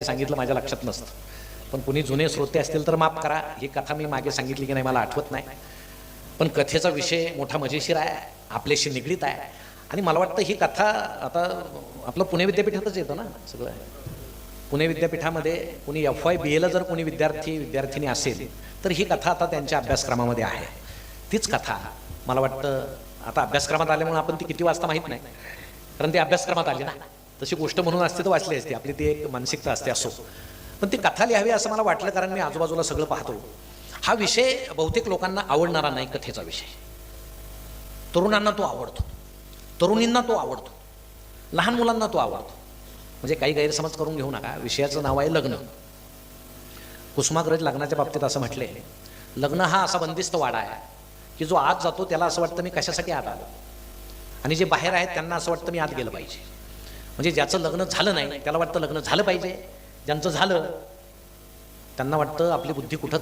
सांगितलं माझ्या लक्षात नसतं, पण कुणी जुने श्रोते असतील तर माफ करा, ही कथा मी मागे सांगितली की नाही मला आठवत नाही, पण कथेचा विषय मोठा मजेशीर आहे, आपल्याशी निगडीत आहे. आणि मला वाटतं ही कथा आता आपलं पुणे विद्यापीठातच येतं ना सगळं. पुणे विद्यापीठामध्ये कुणी FY BA ला जर कोणी विद्यार्थिनी असेल तर ही कथा आता त्यांच्या अभ्यासक्रमामध्ये आहे. तीच कथा मला वाटतं आता अभ्यासक्रमात आल्यामुळे आपण ती किती वाजता माहीत नाही, कारण ती अभ्यासक्रमात आली ना. तशी गोष्ट म्हणून असते तर वाचली असते, आपली ती एक मानसिकता असते. असो, पण ती कथा लिहावी असं मला वाटलं, कारण मी आजूबाजूला सगळं पाहतो. हा विषय बहुतेक लोकांना आवडणारा नाही, कथेचा विषय. तरुणांना तो आवडतो, तरुणींना तो आवडतो, लहान मुलांना तो आवडतो. म्हणजे काही गैरसमज करून घेऊ नका. विषयाचं नाव आहे लग्न. कुसुमाग्रज लग्नाच्या बाबतीत असं म्हटले, लग्न हा असा बंदिस्त वाडा आहे की जो आत जातो त्याला असं वाटतं मी कशासाठी आत आलो, आणि जे बाहेर आहेत त्यांना असं वाटतं मी आत गेलं पाहिजे. म्हणजे ज्याचं लग्न झालं नाही त्याला वाटतं लग्न झालं पाहिजे, ज्यांचं झालं त्यांना वाटतं आपली बुद्धी कुठं